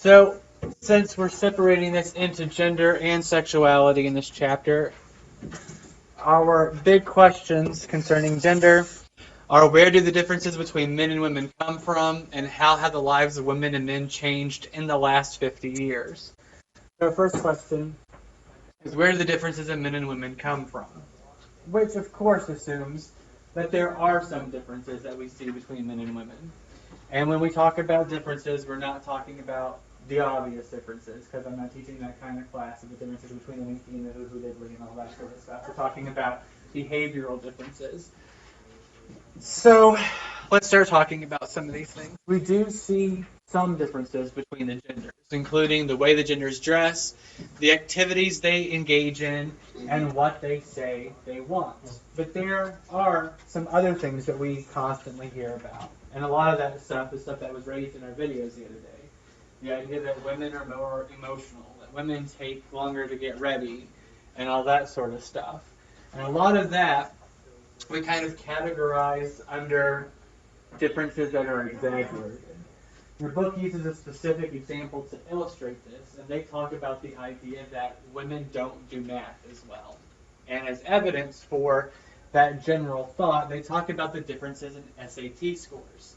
So, since we're separating this into gender and sexuality in this chapter, our big questions concerning gender are: where do the differences between men and women come from, and how have the lives of women and men changed in the last 50 years? So, our first question is: where do the differences in men and women come from? Which, of course, assumes that there are some differences that we see between men and women. And when we talk about differences, we're not talking about the obvious differences, because I'm not teaching that kind of class of the differences between the winky and the hoo-hoo diddly and all that sort of stuff. We're talking about behavioral differences. So let's start talking about some of these things. We do see some differences between the genders, including the way the genders dress, the activities they engage in, and what they say they want. But there are some other things that we constantly hear about. And a lot of that stuff is stuff that was raised in our videos the other day. The idea that women are more emotional, that women take longer to get ready, and all that sort of stuff. And a lot of that we kind of categorize under differences that are exaggerated. Your book uses a specific example to illustrate this, and they talk about the idea that women don't do math as well. And as evidence for that general thought, they talk about the differences in SAT scores.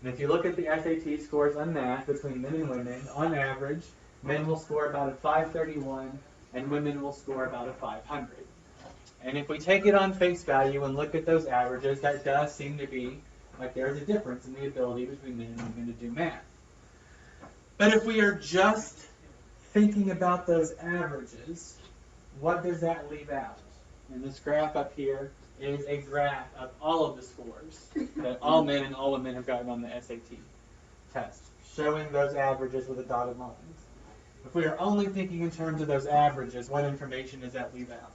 And if you look at the SAT scores on math between men and women, on average, men will score about a 531 and women will score about a 500. And if we take it on face value and look at those averages, that does seem to be like there's a difference in the ability between men and women to do math. But if we are just thinking about those averages, what does that leave out? And this graph up here is a graph of all of the scores that all men and all women have gotten on the SAT test, showing those averages with a dotted line. If we are only thinking in terms of those averages, what information does that leave out?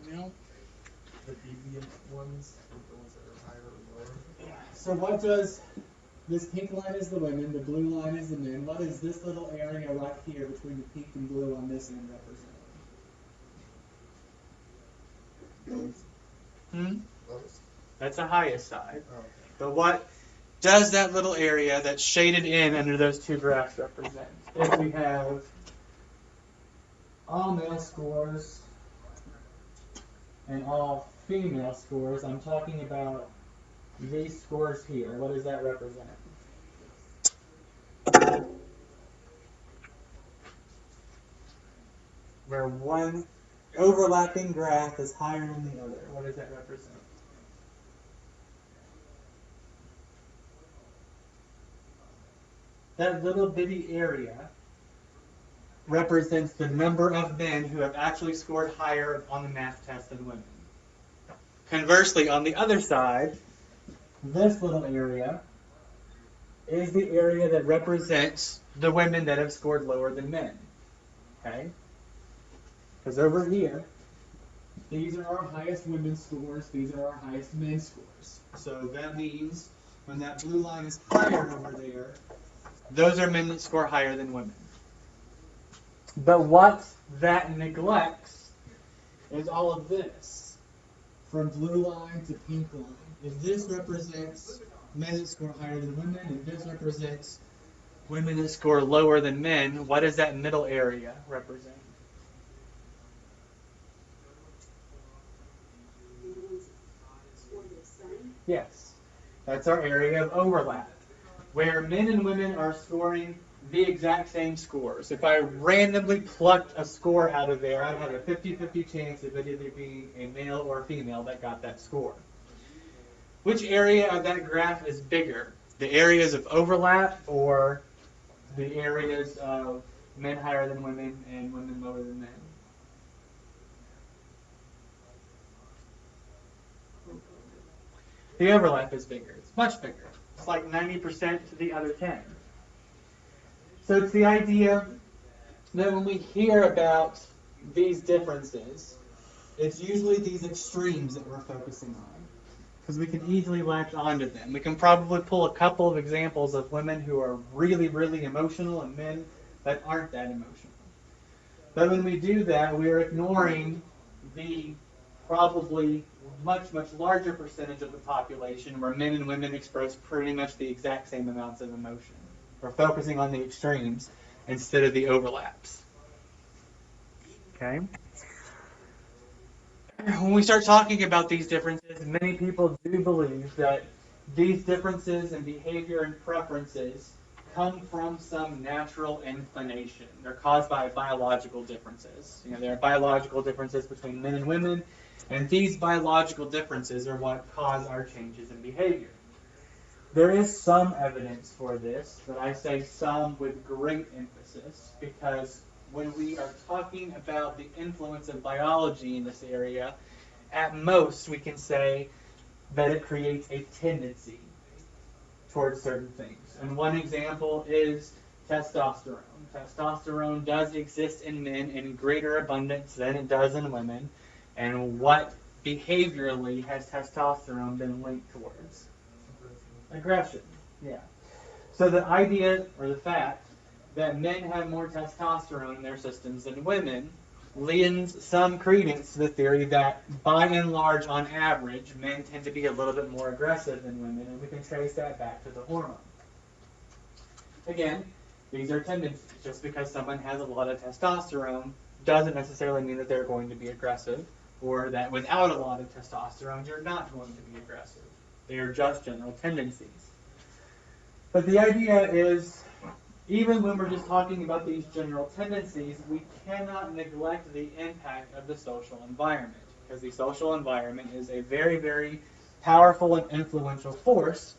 No. The deviant ones, the ones that are higher or lower. Yeah. So what does this pink line is the women, the blue line is the men. What is this little area right here between the pink and blue on this end representing? Lowest. That's the highest side. Oh, okay. But what does that little area that's shaded in under those two graphs represent? If we have all male scores and all female scores, I'm talking about these scores here. What does that represent? Where one overlapping graph is higher than the other. What does that represent? That little bitty area represents the number of men who have actually scored higher on the math test than women. Conversely, on the other side, this little area is the area that represents the women that have scored lower than men. Okay? Because over here, these are our highest women's scores, these are our highest men's scores. So that means when that blue line is higher over there, those are men that score higher than women. But what that neglects is all of this. From blue line to pink line. If this represents men that score higher than women, and this represents women that score lower than men, what does that middle area represent? Yes, that's our area of overlap, where men and women are scoring the exact same scores. If I randomly plucked a score out of there, I'd have a 50-50 chance of it either being a male or a female that got that score. Which area of that graph is bigger? The areas of overlap or the areas of men higher than women and women lower than men? The overlap is bigger. It's much bigger. It's like 90% to the other 10. So it's the idea that when we hear about these differences, it's usually these extremes that we're focusing on. Because we can easily latch onto them. We can probably pull a couple of examples of women who are really, really emotional and men that aren't that emotional. But when we do that, we're ignoring the probably much, much larger percentage of the population where men and women express pretty much the exact same amounts of emotion. We're focusing on the extremes instead of the overlaps. Okay? When we start talking about these differences, many people do believe that these differences in behavior and preferences come from some natural inclination. They're caused by biological differences. There are biological differences between men and women, and these biological differences are what cause our changes in behavior. There is some evidence for this, but I say some with great emphasis, because when we are talking about the influence of biology in this area, at most we can say that it creates a tendency towards certain things. And one example is testosterone. Testosterone does exist in men in greater abundance than it does in women. And what behaviorally has testosterone been linked towards? Aggression. Yeah. So the idea, or the fact, that men have more testosterone in their systems than women lends some credence to the theory that, by and large, on average, men tend to be a little bit more aggressive than women, and we can trace that back to the hormone. Again, these are tendencies. Just because someone has a lot of testosterone doesn't necessarily mean that they're going to be aggressive, or that without a lot of testosterone, you're not going to be aggressive. They are just general tendencies. But the idea is, even when we're just talking about these general tendencies, we cannot neglect the impact of the social environment, because the social environment is a very, very powerful and influential force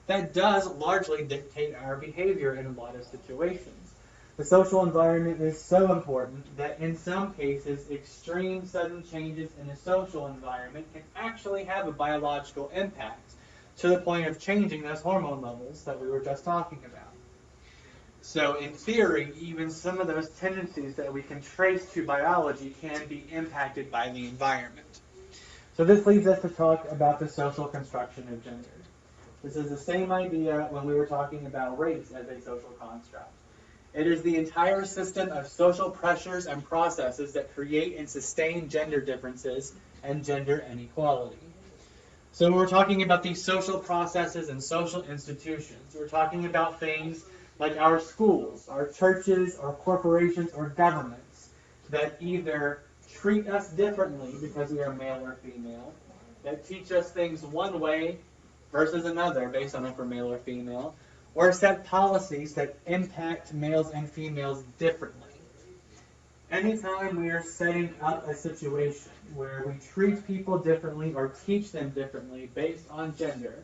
that does largely dictate our behavior in a lot of situations. The social environment is so important that in some cases, extreme sudden changes in the social environment can actually have a biological impact to the point of changing those hormone levels that we were just talking about. So in theory, even some of those tendencies that we can trace to biology can be impacted by the environment. So this leads us to talk about the social construction of gender. This is the same idea when we were talking about race as a social construct. It is the entire system of social pressures and processes that create and sustain gender differences and gender inequality. So when we're talking about these social processes and social institutions, we're talking about things like our schools, our churches, our corporations, or governments that either treat us differently because we are male or female, that teach us things one way versus another based on if we're male or female, or set policies that impact males and females differently. Anytime we are setting up a situation where we treat people differently or teach them differently based on gender,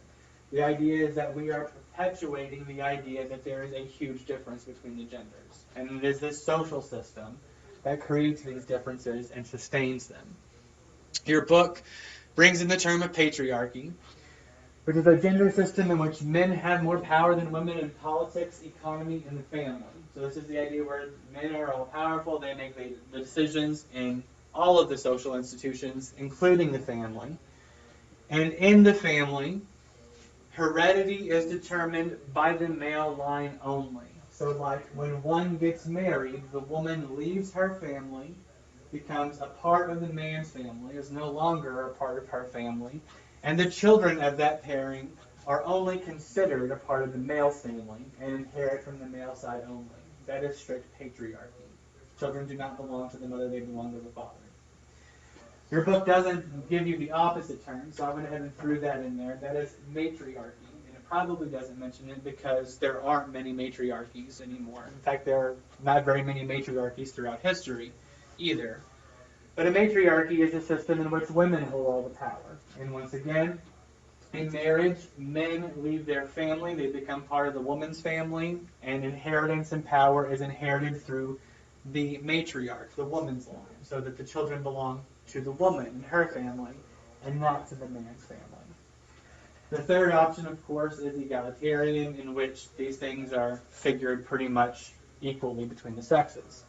the idea is that we are perpetuating the idea that there is a huge difference between the genders. And it is this social system that creates these differences and sustains them. Your book brings in the term of patriarchy, which is a gender system in which men have more power than women in politics, economy, and the family. So this is the idea where men are all powerful, they make the decisions in all of the social institutions, including the family. And in the family, heredity is determined by the male line only. So like when one gets married, the woman leaves her family, becomes a part of the man's family, is no longer a part of her family, and the children of that pairing are only considered a part of the male's family and inherit from the male side only. That is strict patriarchy. Children do not belong to the mother, they belong to the father. Your book doesn't give you the opposite term, so I went ahead and threw that in there. That is matriarchy. And it probably doesn't mention it because there aren't many matriarchies anymore. In fact, there are not very many matriarchies throughout history either. But a matriarchy is a system in which women hold all the power. And once again, in marriage, men leave their family, they become part of the woman's family, and inheritance and power is inherited through the matriarch, the woman's line, so that the children belong to the woman and her family, and not to the man's family. The third option, of course, is egalitarian, in which these things are figured pretty much equally between the sexes.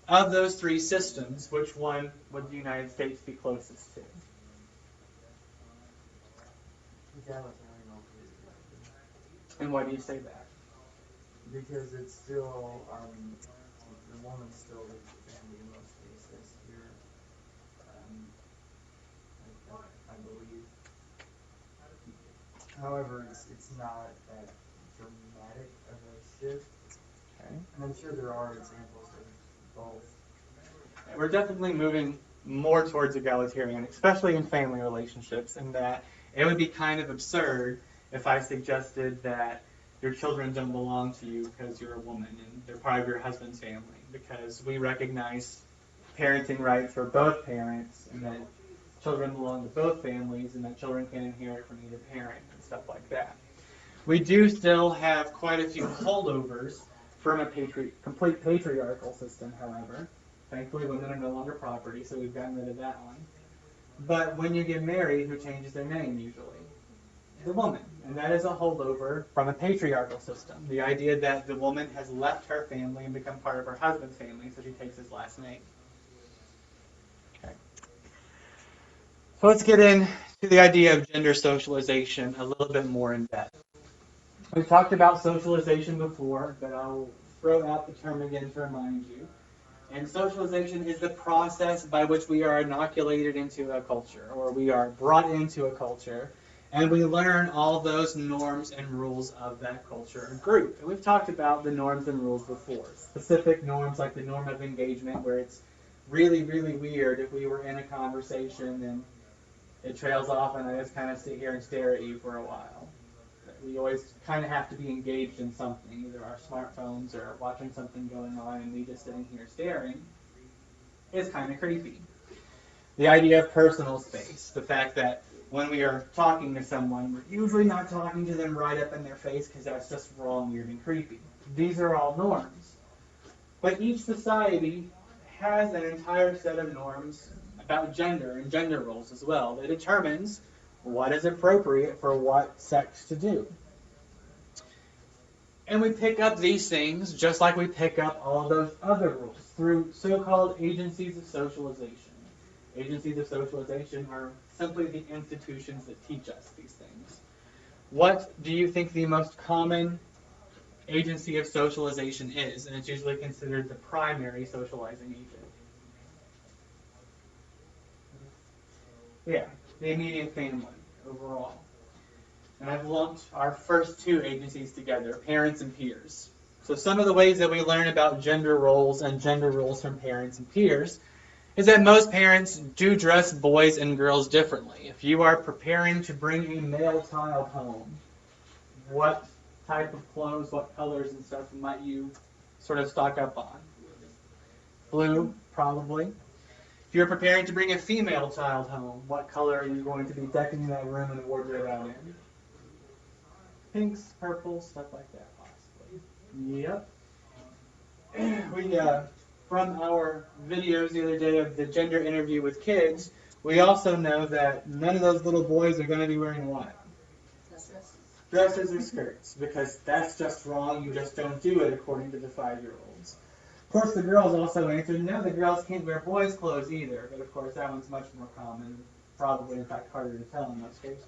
Of those three systems, which one would the United States be closest to? Egalitarian over patriarchy. And why do you say that? Because it's still, the woman still leads the family in most cases. You're, I However, it's not that dramatic of a shift. Okay. And I'm sure there are examples of both. We're definitely moving more towards egalitarian, especially in family relationships, in that it would be kind of absurd if I suggested that your children don't belong to you because you're a woman and they're part of your husband's family, because we recognize parenting rights for both parents and that children belong to both families and that children can inherit from either parent and stuff like that. We do still have quite a few holdovers from a complete patriarchal system, however. Thankfully, women are no longer property, so we've gotten rid of that one. But when you get married, who changes their name usually? The woman. And that is a holdover from a patriarchal system. The idea that the woman has left her family and become part of her husband's family, so she takes his last name. Okay. So let's get into the idea of gender socialization a little bit more in depth. We've talked about socialization before, but I'll throw out the term again to remind you. And socialization is the process by which we are inoculated into a culture, or we are brought into a culture, and we learn all those norms and rules of that culture or group. And we've talked about the norms and rules before. Specific norms like the norm of engagement, where it's really, really weird if we were in a conversation and it trails off and I just kind of sit here and stare at you for a while. We always kind of have to be engaged in something, either our smartphones or watching something going on, and me just sitting here staring is kind of creepy. The idea of personal space, the fact that when we are talking to someone, we're usually not talking to them right up in their face because that's just wrong, weird, and creepy. These are all norms. But each society has an entire set of norms about gender and gender roles as well that determines what is appropriate for what sex to do. And we pick up these things just like we pick up all those other rules through so-called agencies of socialization. Agencies of socialization are simply the institutions that teach us these things. What do you think the most common agency of socialization is? And it's usually considered the primary socializing agent. Yeah, the immediate family overall. And I've lumped our first two agencies together, parents and peers. So some of the ways that we learn about gender roles and gender roles from parents and peers is that most parents do dress boys and girls differently. If you are preparing to bring a male child home, what type of clothes, what colors and stuff might you sort of stock up on? Blue, probably. If you're preparing to bring a female child home, what color are you going to be decking that room and wardrobe out in? Pinks, purples, stuff like that, possibly. Yep. We, from our videos the other day of the gender interview with kids, we also know that none of those little boys are going to be wearing what? Dresses or skirts, because that's just wrong. You just don't do it according to the 5-year-olds. Of course, the girls also answered, no, the girls can't wear boys' clothes either. But of course, that one's much more common, probably in fact harder to tell in most cases.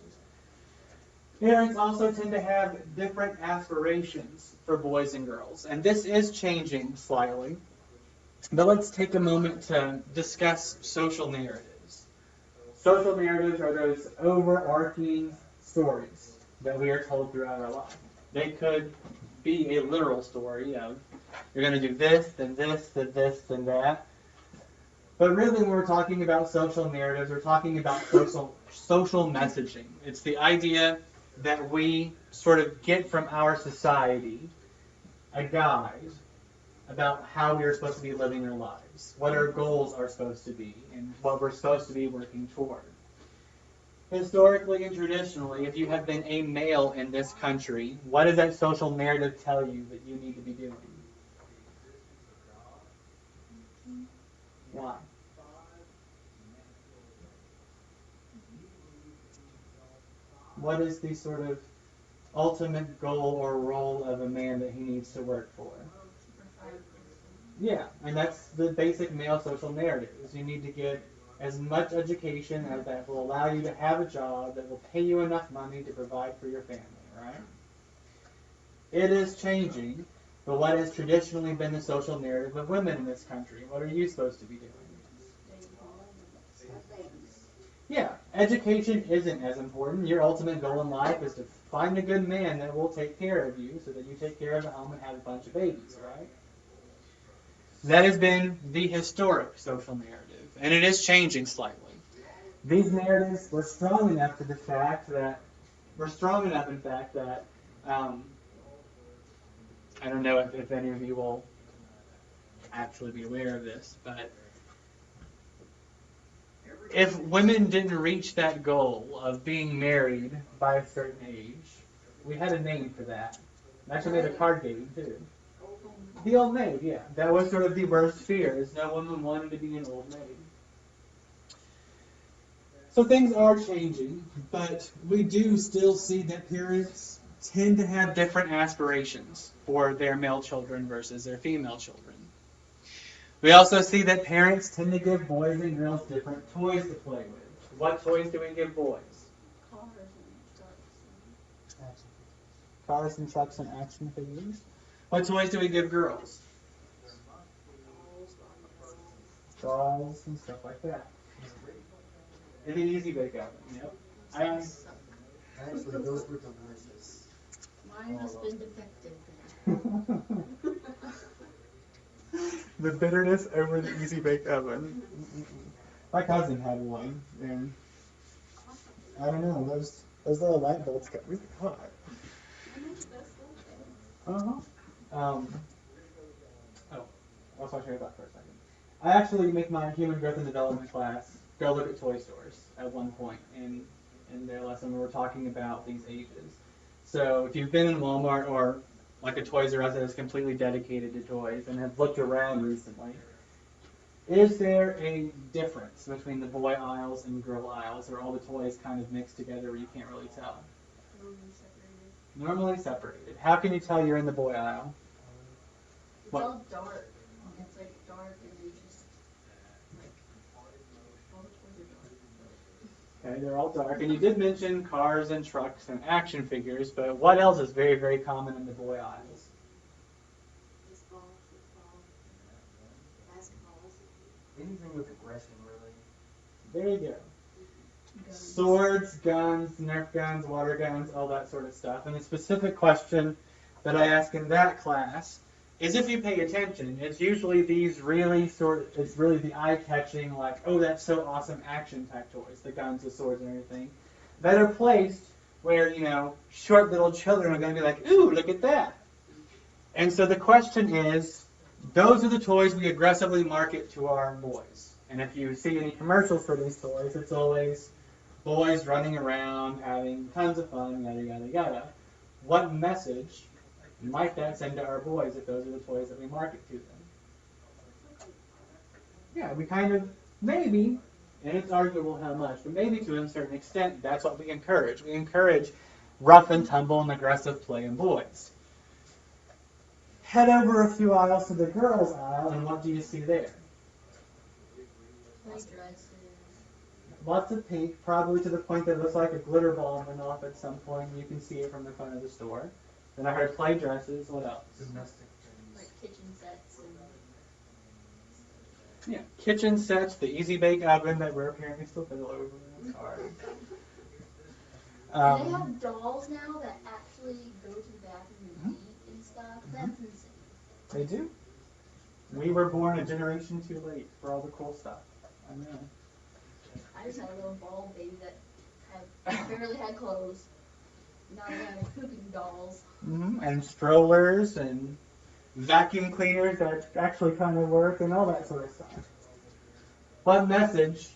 Parents also tend to have different aspirations for boys and girls, and this is changing slightly. But let's take a moment to discuss social narratives. Social narratives are those overarching stories that we are told throughout our life. They could be a literal story of you're going to do this, then this, then this, then that. But really, when we're talking about social narratives, we're talking about social messaging. It's the idea that we sort of get from our society a guide about how we are supposed to be living our lives, what our goals are supposed to be, and what we're supposed to be working toward. Historically and traditionally, if you have been a male in this country, what does that social narrative tell you that you need to be doing? Why? What is the sort of ultimate goal or role of a man that he needs to work for? Yeah, and that's the basic male social narrative, is you need to get as much education as that will allow you to have a job that will pay you enough money to provide for your family, right? It is changing, but what has traditionally been the social narrative of women in this country? What are you supposed to be doing? Yeah, education isn't as important. Your ultimate goal in life is to Find a good man that will take care of you so that you take care of the home and have a bunch of babies, right? That has been the historic social narrative, and it is changing slightly. These narratives were strong enough to the fact that in fact, that um, I don't know if any of you will actually be aware of this, but if women didn't reach that goal of being married by a certain age, we had a name for that. I actually made a card game too. The old maid, yeah. That was sort of the worst fear, is no woman wanted to be an old maid. So things are changing, but we do still see that parents tend to have different aspirations for their male children versus their female children. We also see that parents tend to give boys and girls different toys to play with. What toys do we give boys? Cars and trucks and action figures. What toys do we give girls? Dolls and stuff like that. In the easy bake oven, yep. Actually, those were delicious. Mine has been defective. The bitterness over the easy bake oven. My cousin had one, and I don't know, those little light bulbs got really hot. Uh-huh. I'll talk to you about for a second. I actually make my human growth and development class go look at toy stores at one point in their lesson. We were talking about these ages. So if you've been in Walmart or like a Toys R Us that is completely dedicated to toys and have looked around recently, is there a difference between the boy aisles and girl aisles, or all the toys kind of mixed together where you can't really tell? Normally separated. How can you tell you're in the boy aisle? It's all dark. It's like dark and you just like all the toys are dark. Okay, they're all dark. And you did mention cars and trucks and action figures, but what else is very, very common in the boy aisles? Baseball, football, basketballs. Anything with aggression, really. There you go. Guns. Swords, guns, Nerf guns, water guns, all that sort of stuff. And the specific question that I ask in that class is, if you pay attention, it's usually it's really the eye-catching, like, oh, that's so awesome action type toys, the guns, the swords, and everything, that are placed where, short little children are going to be like, ooh, look at that. And so the question is, those are the toys we aggressively market to our boys. And if you see any commercials for these toys, it's always boys running around, having tons of fun, yada, yada, yada. What message might that send to our boys if those are the toys that we market to them? Yeah, we kind of, maybe, and it's arguable how much, but maybe to a certain extent, that's what we encourage. We encourage rough and tumble and aggressive play in boys. Head over a few aisles to the girls' aisle, and what do you see there? Play dresses. Lots of pink, probably to the point that it looks like a glitter ball went off at some point. You can see it from the front of the store. Then I heard play dresses. What else? Domestic Like things. kitchen sets and Yeah, kitchen sets, the easy bake oven that we're apparently still fiddle over. That's hard. and they have dolls now that actually go to the bathroom and eat and stuff. That's insane. They do. We were born a generation too late for all the cool stuff. I know. I just had a little bald baby that barely had clothes. Now they have pooping dolls. And strollers and vacuum cleaners that actually kind of work and all that sort of stuff. What message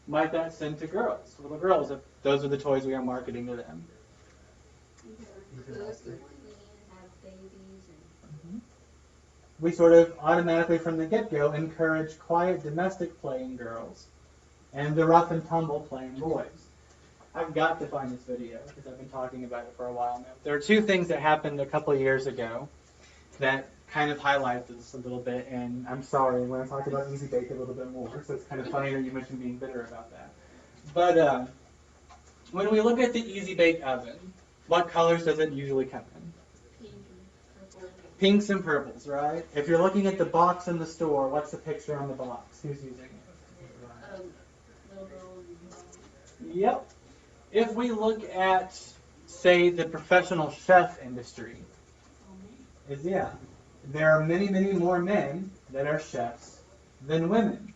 might that send to girls, little girls, if those are the toys we are marketing to them? Cook and clean, have babies and We sort of automatically from the get-go encourage quiet domestic play in girls and the rough and tumble play in boys. I've got to find this video because I've been talking about it for a while now. There are two things that happened a couple of years ago that kind of highlight this a little bit, and I'm sorry when I talk about Easy Bake a little bit more, so it's kind of funny that you mentioned being bitter about that. But when we look at the Easy Bake Oven, what colors does it usually come in? pink and purple. Pinks and purples, right? If you're looking at the box in the store, what's the picture on the box? Who's using it? Little girl and Yep. If we look at say, the professional chef industry. There are many, many more men that are chefs than women.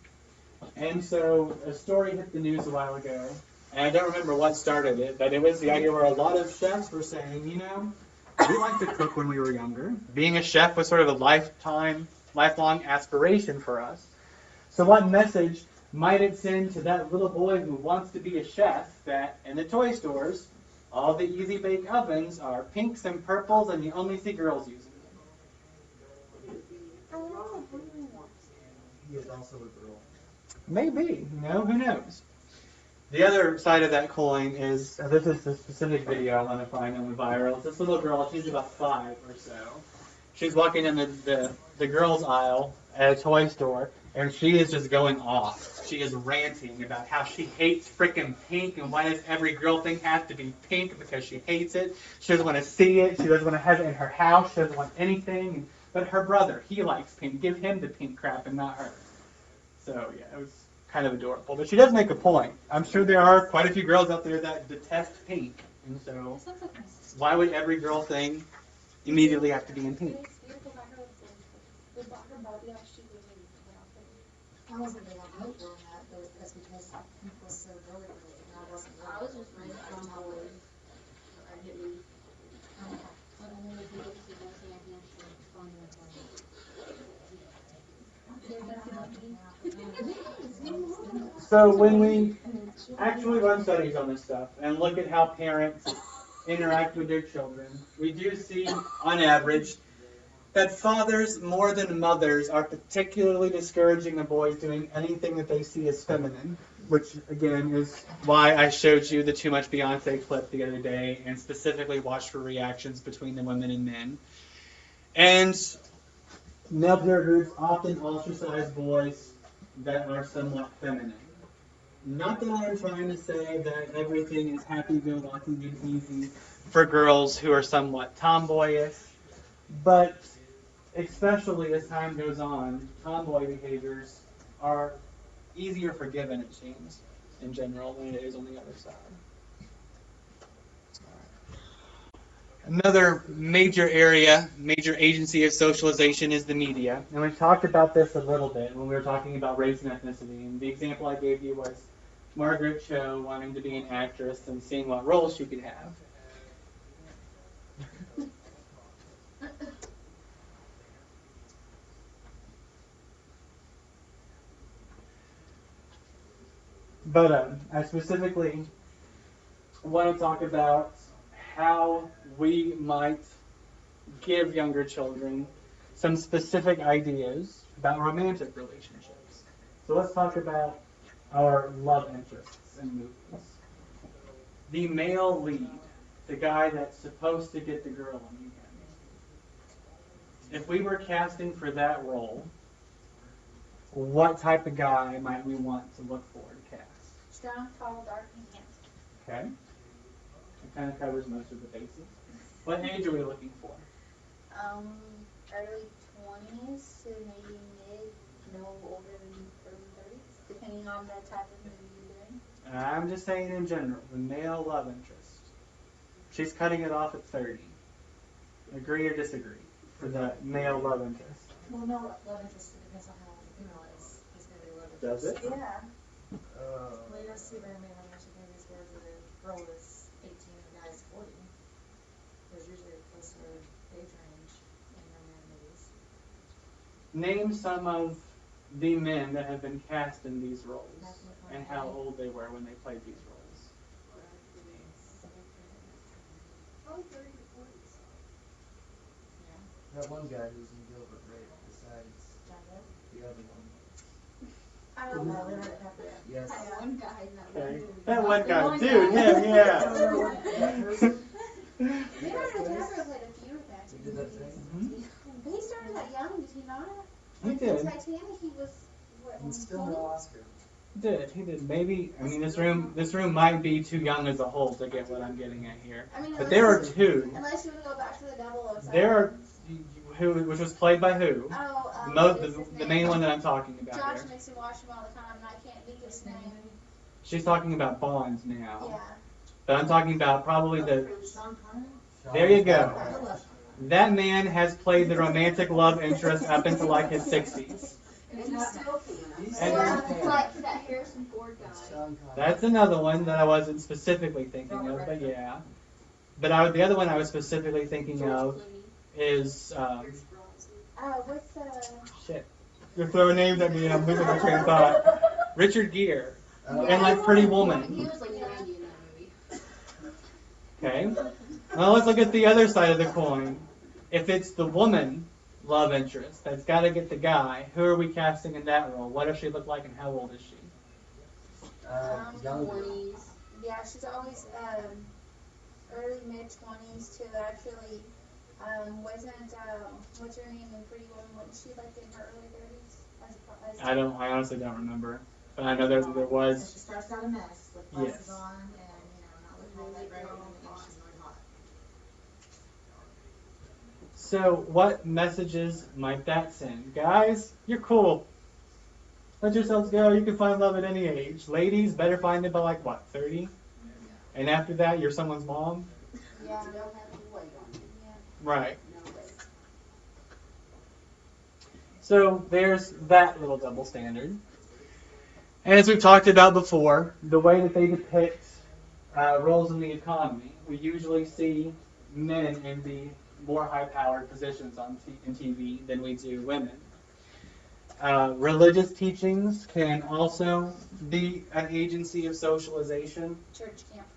And so a story hit the news a while ago, and I don't remember what started it, but it was the idea where a lot of chefs were saying, we liked to cook when we were younger. Being a chef was sort of a lifelong aspiration for us. So what message might it send to that little boy who wants to be a chef that in the toy stores, all the easy bake ovens are pinks and purples and you only see girls using them? He is also a girl. Maybe, who knows? The other side of that coin is, this is the specific video I want to find that went viral. It's this little girl, she's about 5 or so. She's walking in the girls' aisle at a toy store, and she is just going off. She is ranting about how she hates frickin' pink, and why does every girl thing have to be pink because she hates it. She doesn't want to see it. She doesn't want to have it in her house. She doesn't want anything. But her brother, he likes pink. Give him the pink crap and not her. So, yeah, it was kind of adorable. But she does make a point. I'm sure there are quite a few girls out there that detest pink. And so, why would every girl thing immediately have to be in pink? I wasn't big on milk growing up, but that's because pink was so girly related, and I wasn't. I was just raised on boys. I didn't. So when we actually run studies on this stuff and look at how parents interact with their children, we do see, on average, that fathers more than mothers are particularly discouraging the boys doing anything that they see as feminine, which again is why I showed you the Too Much Beyonce clip the other day and specifically watched for reactions between the women and men. And male peer groups often ostracize boys that are somewhat feminine. Not that I'm trying to say that everything is happy-go-lucky and easy for girls who are somewhat tomboyish, but especially as time goes on, tomboy behaviors are easier forgiven, it seems, in general, than it is on the other side. Another major area, major agency of socialization is the media. And we talked about this a little bit when we were talking about race and ethnicity. And the example I gave you was Margaret Cho wanting to be an actress and seeing what roles she could have. But I specifically want to talk about how we might give younger children some specific ideas about romantic relationships. So let's talk about our love interests in movies. The male lead, the guy that's supposed to get the girl in the end. If we were casting for that role, what type of guy might we want to look for to cast? Strong, tall, dark, and handsome. Okay. It kind of covers most of the bases. What age are we looking for? Early 20s to maybe mid, no older than early 30s, depending on the type of movie you're doing. I'm just saying in general, the male love interest. She's cutting it off at 30. Agree or disagree for the male love interest? Well, no, love interest depends on how old the female is. It's going to be love Does interest. it? Yeah. Well, you don't see very many romantic movies where the girl is 18 and the guy is 40. There's usually a closer age range in romantic movies. Name some of the men that have been cast in these roles and how old they were when they played these roles. Probably 30 to 40s. that one guy who's in Gilbert Grape besides the other one. I don't know. Leonardo DiCaprio. Yes. That one guy in that Okay. one movie. That one guy, dude, him, yeah. Leonardo DiCaprio played a few romantic He did that movies. thing? But he started that young, did he not? He Like did. in Titanic, he was, what, And still no Oscar. He did. Maybe, I mean, this room might be too young as a whole to get what I'm getting at here. I mean, But there are unless- two. Unless you want to go back to the 007. There are, which was played by who? Oh, The main one that I'm talking about Josh here. makes me watch him all the time, and I can't think of his name. She's talking about Bond now. Yeah. But I'm talking about probably the. Sean Connery? There you go. I love That man has played the romantic love interest up into like his 60s. And he's still feeling And Yeah, like that Harrison Ford guy. Sean Connery. that's another one that I wasn't specifically thinking of, but yeah. But the other one I was specifically thinking George of Clooney. is What's shit. You're throwing names at me and I'm losing my train of thought. Richard Gere and like Pretty He Woman. was like 90 in that movie. Okay. Well, let's look at the other side of the coin. If it's the woman love interest that's got to get the guy, who are we casting in that role? What does she look like and how old is she? Younger. 20s. Yeah, she's always early mid-20s to actually wasn't what's her name in Pretty Woman? Wasn't she like in her early 30s? I honestly don't remember. But I know there was. She starts out a mess with Yes. glasses on and, not looking all that great, and then she's really hot. So what messages might that send? Guys, you're cool. Let yourselves go. You can find love at any age. Ladies, better find it by like what, 30? And after that, you're someone's mom? Yeah. You don't have to wait on it. Right. No way. So there's that little double standard. And as we've talked about before, the way that they depict roles in the economy, we usually see men in the more high-powered positions in TV than we do women. Religious teachings can also be an agency of socialization. Church camp.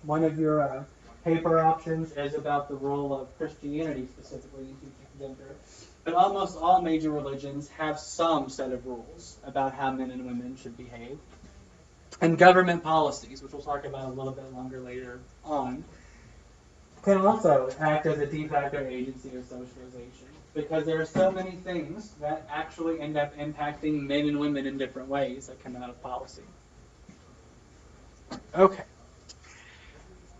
One of your paper options is about the role of Christianity specifically in teaching gender. But almost all major religions have some set of rules about how men and women should behave. And government policies, which we'll talk about a little bit longer later on, can also act as a de facto agency of socialization. Because there are so many things that actually end up impacting men and women in different ways that come out of policy. Okay.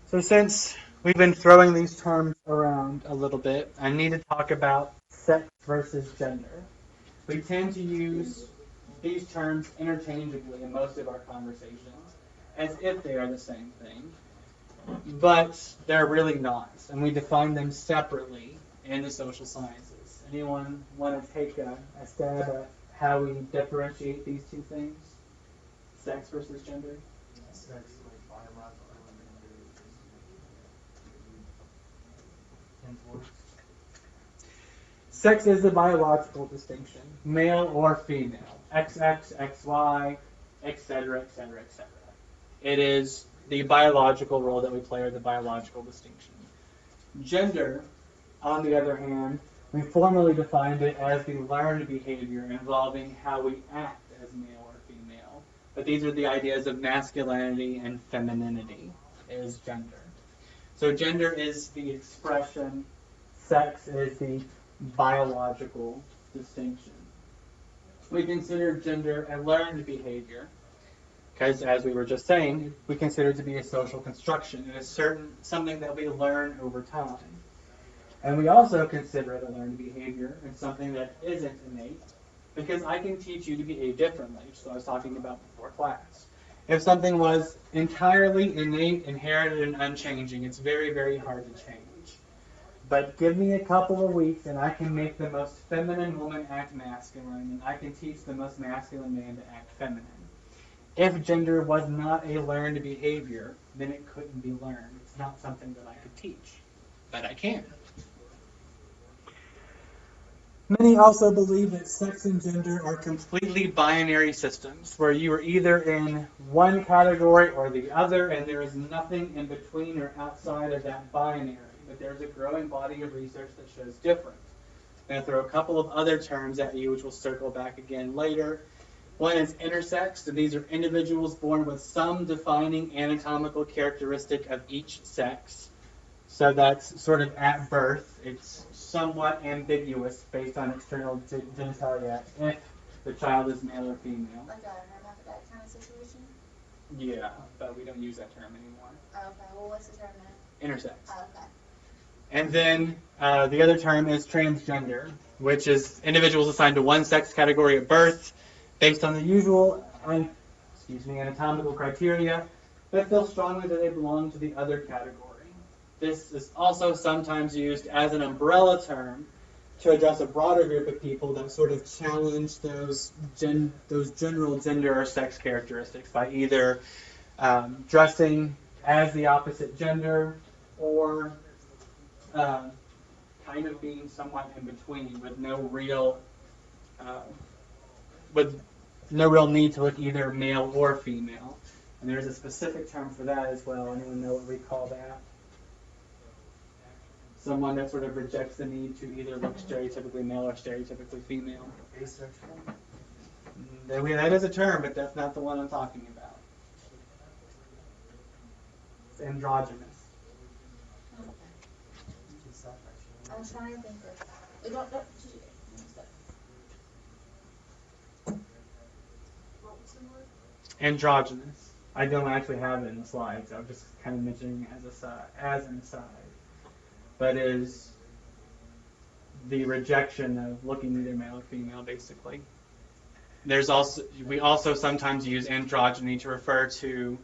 So since we've been throwing these terms around a little bit, I need to talk about sex versus gender. We tend to use these terms interchangeably in most of our conversations, as if they are the same thing, but they're really not, and we define them separately in the social sciences. Anyone want to take a stab at how we differentiate these two things? Sex versus gender? Sex, like biological influence. Sex is a biological distinction, male or female, XX, XY, etc., etc., etc. It is the biological role that we play, or the biological distinction. Gender, on the other hand, we formally defined it as the learned behavior involving how we act as male or female. But these are the ideas of masculinity and femininity is gender. So gender is the expression, sex is the biological distinction. We consider gender a learned behavior because, as we were just saying, we consider it to be a social construction. It is something that we learn over time. And we also consider it a learned behavior and something that isn't innate, because I can teach you to behave differently, which is what I was talking about before class. If something was entirely innate, inherited, and unchanging, it's very, very hard to change. But give me a couple of weeks and I can make the most feminine woman act masculine, and I can teach the most masculine man to act feminine. If gender was not a learned behavior, then it couldn't be learned. It's not something that I could teach, but I can. Many also believe that sex and gender are completely binary systems, where you are either in one category or the other, and there is nothing in between or outside of that binary. But there's a growing body of research that shows different. I'm going to throw a couple of other terms at you, which we'll circle back again later. One is intersex, and these are individuals born with some defining anatomical characteristic of each sex. So that's sort of at birth. It's somewhat ambiguous based on external genitalia if the child is male or female. Like a hermaphrodite kind of situation? Yeah, but we don't use that term anymore. Oh, okay, well, what's the term then? Intersex. Oh, okay. And then the other term is transgender, which is individuals assigned to one sex category at birth based on the usual anatomical criteria, but feel strongly that they belong to the other category. This is also sometimes used as an umbrella term to address a broader group of people that sort of challenge those general gender or sex characteristics by either dressing as the opposite gender or kind of being somewhat in between uh, with no real need to look either male or female. And there's a specific term for that as well. Anyone know what we call that? Someone that sort of rejects the need to either look stereotypically male or stereotypically female. Asexual? That is a term, but that's not the one I'm talking about. It's androgynous. I'm trying to think of. We don't. What was the word? Androgynous. I don't actually have it in the slides. I'm just kind of mentioning it as an aside. But is the rejection of looking either male or female, basically. We also sometimes use androgyny to refer to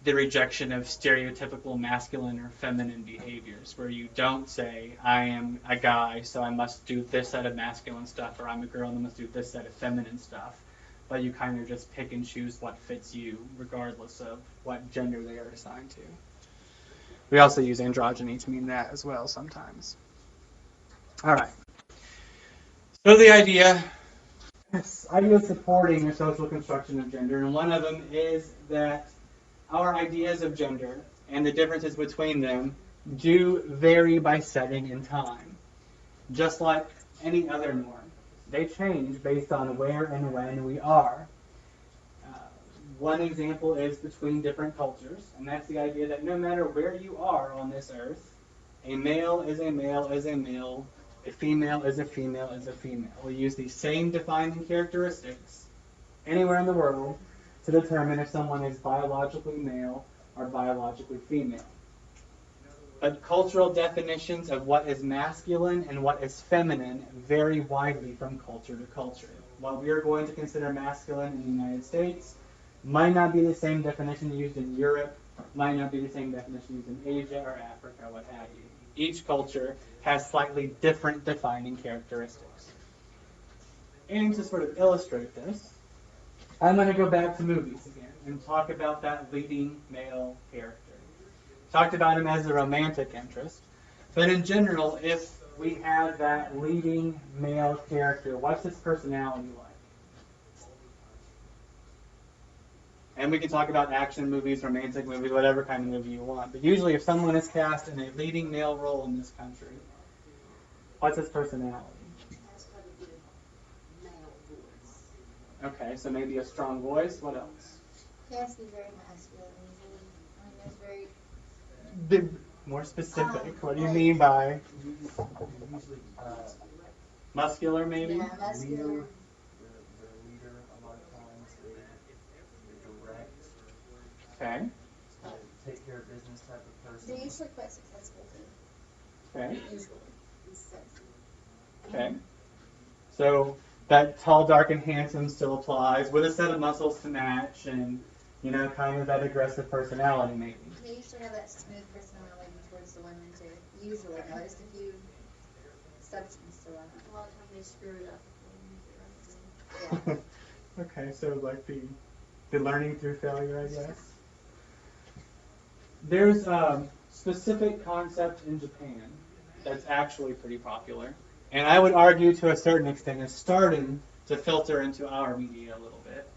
the rejection of stereotypical masculine or feminine behaviors, where you don't say, I am a guy, so I must do this set of masculine stuff, or I'm a girl and I must do this set of feminine stuff. But you kind of just pick and choose what fits you, regardless of what gender they are assigned to. We also use androgyny to mean that as well sometimes. All right. So the idea supporting the social construction of gender, and one of them is that our ideas of gender and the differences between them do vary by setting and time, just like any other norm. They change based on where and when we are. One example is between different cultures, and that's the idea that no matter where you are on this earth, a male is a male is a male, a female is a female is a female. We use these same defining characteristics anywhere in the world to determine if someone is biologically male or biologically female. But cultural definitions of what is masculine and what is feminine vary widely from culture to culture. What we are going to consider masculine in the United States might not be the same definition used in Europe, might not be the same definition used in Asia or Africa, what have you. Each culture has slightly different defining characteristics. And to sort of illustrate this, I'm going to go back to movies again and talk about that leading male character. Talked about him as a romantic interest, but in general, if we have that leading male character, what's his personality like? And we can talk about action movies, romantic movies, whatever kind of movie you want. But usually if someone is cast in a leading male role in this country, what's his personality? Has got a good male voice. Okay, so maybe a strong voice. What else? He has to be very masculine usually. I mean, there's very. More specific. What do you mean by Usually, muscular, maybe? Yeah, muscular. the leader, a lot of times, they're direct, Okay. take care of business type of person. They're usually quite successful too. Okay. Usually. He's sexy. Okay. So that tall, dark, and handsome still applies with a set of muscles to match, and kind of that aggressive personality, maybe. They usually have that smooth personality towards the women too. Usually, now there's a few exceptions to that. A lot of times they screw it up before you get right. Yeah. Okay, so like the learning through failure, I guess. There's a specific concept in Japan that's actually pretty popular, and I would argue to a certain extent is starting to filter into our media a little bit.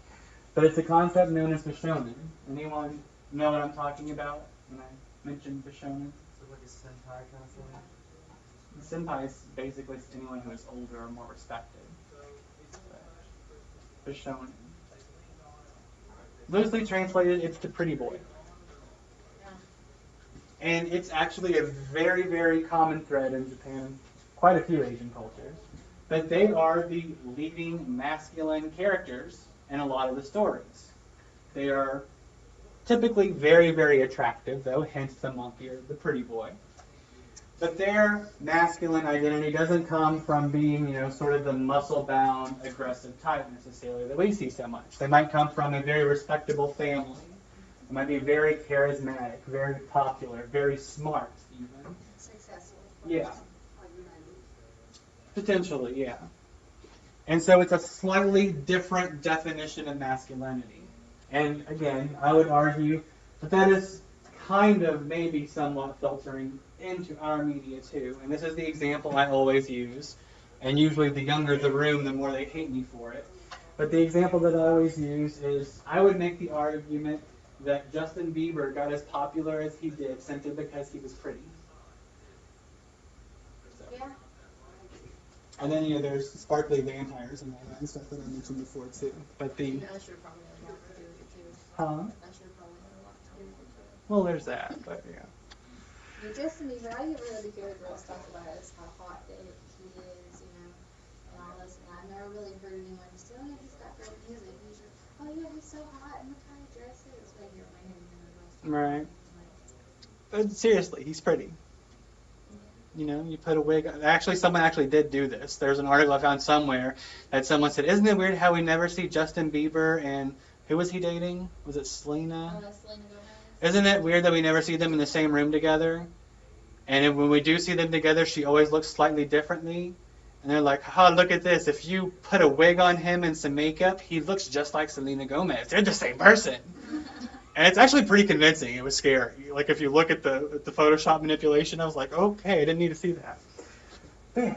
But it's a concept known as Bishonen. Anyone know what I'm talking about when I mentioned Bishonen? So like a senpai kind of thing? Senpai is basically anyone who is older or more respected. Bishonen. Loosely translated, it's the pretty boy. And it's actually a very, very common thread in Japan, quite a few Asian cultures. But they are the leading masculine characters in a lot of the stories. They are typically very, very attractive, though, hence the monkey or the pretty boy. But their masculine identity doesn't come from being, sort of the muscle-bound, aggressive type necessarily that we see so much. They might come from a very respectable family, It might be very charismatic, very popular, very smart, even. Successful. Yeah. Potentially, yeah. And so it's a slightly different definition of masculinity. And again, I would argue that that is kind of maybe somewhat filtering into our media too. And this is the example I always use. And usually the younger the room, the more they hate me for it. But the example that I always use is I would make the argument that Justin Bieber got as popular as he did simply because he was pretty. So. Yeah. And then, there's sparkly vampires and all that stuff that I mentioned before, too. But the... Usher probably had a lot to do with it too. Huh? Usher probably had a lot to do with it too. Well, there's that, but yeah. Yeah, Justin Bieber, I get really hear girls talk about is how hot that he is, and all this. And I've never really heard anyone just say, oh yeah, he's got great music. He's just, oh yeah, he's so hot and look how he dresses. Like you're Right. But seriously, he's pretty. You put a wig on. Actually, someone actually did do this. There's an article I found somewhere that someone said, isn't it weird how we never see Justin Bieber and who was he dating? Was it Selena? Selena Gomez. Isn't it weird that we never see them in the same room together? And when we do see them together, she always looks slightly differently. And they're like, oh, look at this. If you put a wig on him and some makeup, he looks just like Selena Gomez. They're the same person. And it's actually pretty convincing. It was scary. Like, if you look at the Photoshop manipulation, I was like, okay, I didn't need to see that. Bam.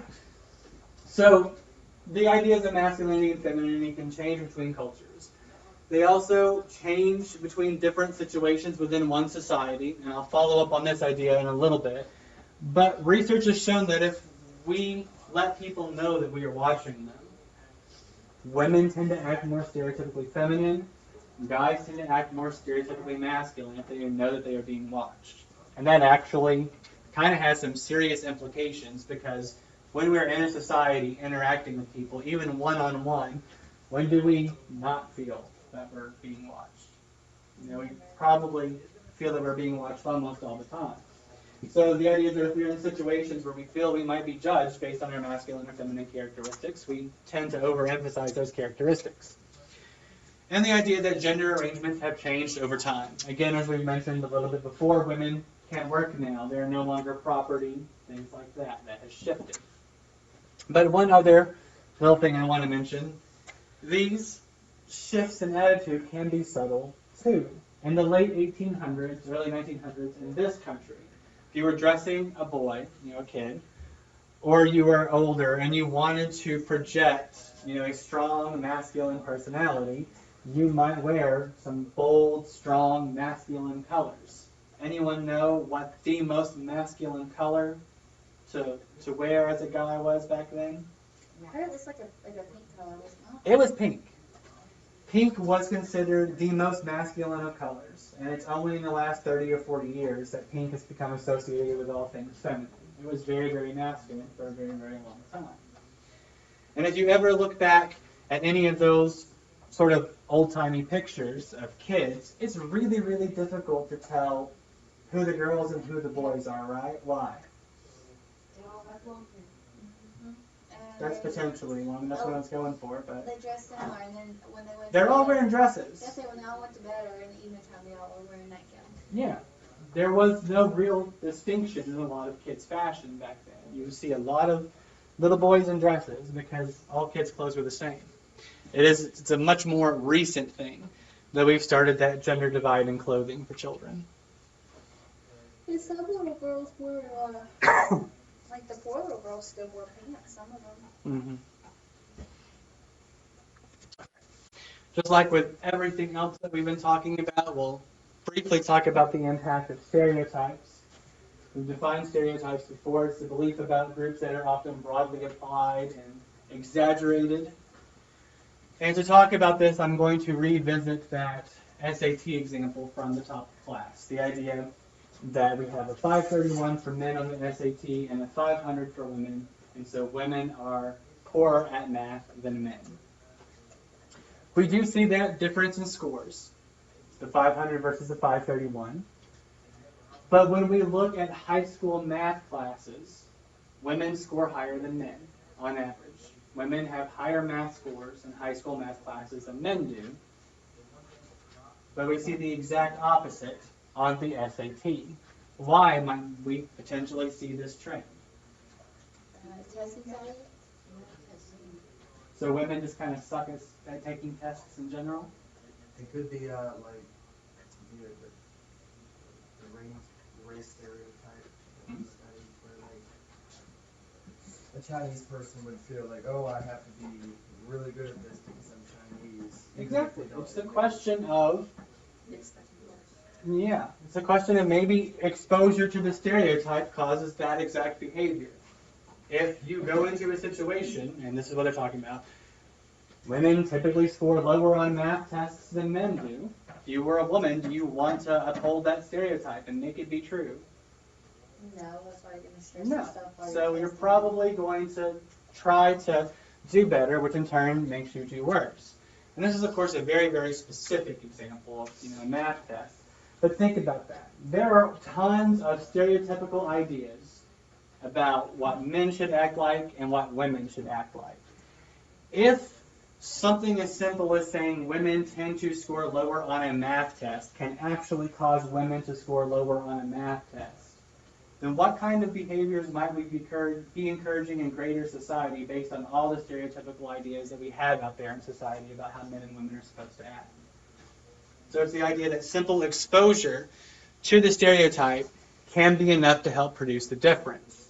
So, the ideas of masculinity and femininity can change between cultures. They also change between different situations within one society. And I'll follow up on this idea in a little bit. But research has shown that if we let people know that we are watching them, women tend to act more stereotypically feminine. Guys tend to act more stereotypically masculine if they know that they are being watched. And that actually kind of has some serious implications because when we're in a society interacting with people, even one-on-one, when do we not feel that we're being watched? We probably feel that we're being watched almost all the time. So the idea is that if we're in situations where we feel we might be judged based on our masculine or feminine characteristics, we tend to overemphasize those characteristics. And the idea that gender arrangements have changed over time. Again, as we mentioned a little bit before, women can't work now. They're no longer property, things like that. That has shifted. But one other little thing I want to mention, these shifts in attitude can be subtle, too. In the late 1800s, early 1900s, in this country, if you were dressing a boy, a kid, or you were older and you wanted to project, a strong masculine personality, you might wear some bold, strong, masculine colors. Anyone know what the most masculine color to wear as a guy was back then? I heard it was like a pink color, wasn't it? It was pink. Pink was considered the most masculine of colors, and it's only in the last 30 or 40 years that pink has become associated with all things feminine. It was very, very masculine for a very, very long time. And if you ever look back at any of those sort of old-timey pictures of kids, it's really, really difficult to tell who the girls and who the boys are, right? Why? They all have long hair. That's potentially one. That's what I was going for, but they dress similar, and then when they went. They're all wearing dresses. Yes, when they all went to bed or in the evening time, they all were wearing nightgowns. Yeah, there was no real distinction in a lot of kids' fashion back then. You see a lot of little boys in dresses because all kids' clothes were the same. It's a much more recent thing that we've started that gender divide in clothing for children. And some little girls wear, like the 4 little girls still wear pants, some of them. Mm-hmm. Just like with everything else that we've been talking about, we'll briefly talk about the impact of stereotypes. We've defined stereotypes before. It's the belief about groups that are often broadly applied and exaggerated. And to talk about this, I'm going to revisit that SAT example from the top of class. The idea that we have a 531 for men on the SAT and a 500 for women, and so women are poorer at math than men. We do see that difference in scores, the 500 versus the 531. But when we look at high school math classes, women score higher than men on average. Women have higher math scores in high school math classes than men do. but we see the exact opposite on the SAT. Why might we potentially see this trend? Test anxiety? So women just kind of suck at taking tests in general? It could be like the race stereotype that we studied, where like a Chinese person would feel like, oh, I have to be really good at this because I'm Chinese. Exactly. It's the question of, yeah, it's a question of maybe exposure to the stereotype causes that exact behavior. If you go into a situation, and this is what they're talking about, women typically score lower on math tests than men do. If you were a woman, do you want to uphold that stereotype and make it be true? No, that's why you're going to stress No. yourself while So you're you're testing. probably going to try to do better, which in turn makes you do worse. And this is, of course, a very, very specific example of a math test. But think about that. There are tons of stereotypical ideas about what men should act like and what women should act like. If something as simple as saying women tend to score lower on a math test can actually cause women to score lower on a math test, then what kind of behaviors might we be encouraging in greater society based on all the stereotypical ideas that we have out there in society about how men and women are supposed to act? So it's the idea that simple exposure to the stereotype can be enough to help produce the difference.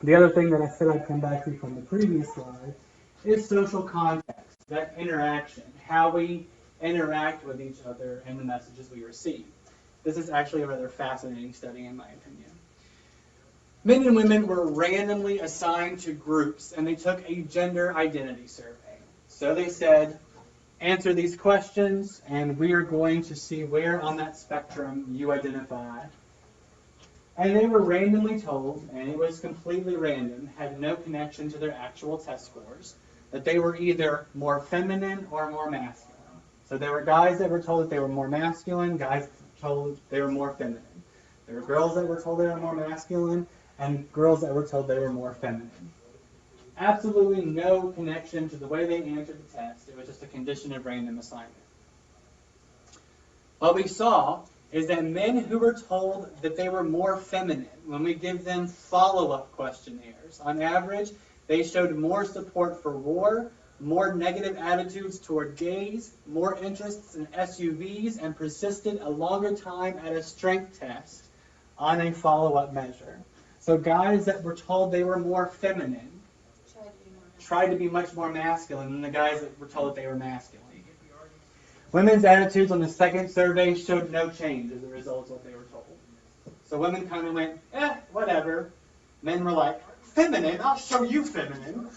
The other thing that I said I'd come back to from the previous slide is social context, that interaction, how we interact with each other and the messages we receive. This is actually a rather fascinating study in my opinion. Men and women were randomly assigned to groups and they took a gender identity survey. So they said, answer these questions and we are going to see where on that spectrum you identify. And they were randomly told, and it was completely random, had no connection to their actual test scores, that they were either more feminine or more masculine. So there were guys that were told that they were more masculine, guys told they were more feminine. There were girls that were told they were more masculine, and girls that were told they were more feminine. Absolutely no connection to the way they answered the test. It was just a condition of random assignment. What we saw is that men who were told that they were more feminine, when we give them follow-up questionnaires, on average, they showed more support for war, more negative attitudes toward gays, more interests in SUVs, and persisted a longer time at a strength test on a follow-up measure. So guys that were told they were more feminine tried to be much more masculine than the guys that were told that they were masculine. Women's attitudes on the second survey showed no change as a result of what they were told. So women kind of went, whatever. Men were like, feminine? I'll show you feminine.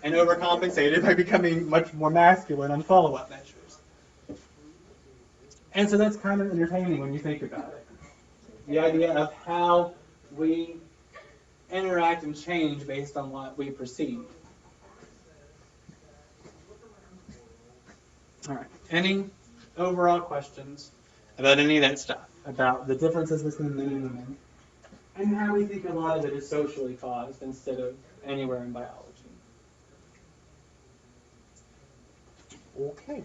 And overcompensated by becoming much more masculine on follow-up measures. And so that's kind of entertaining when you think about it. The idea of how we interact and change based on what we perceive. All right. Any overall questions about any of that stuff? About the differences between men and women? And how we think a lot of it is socially caused instead of anywhere in biology. Okay.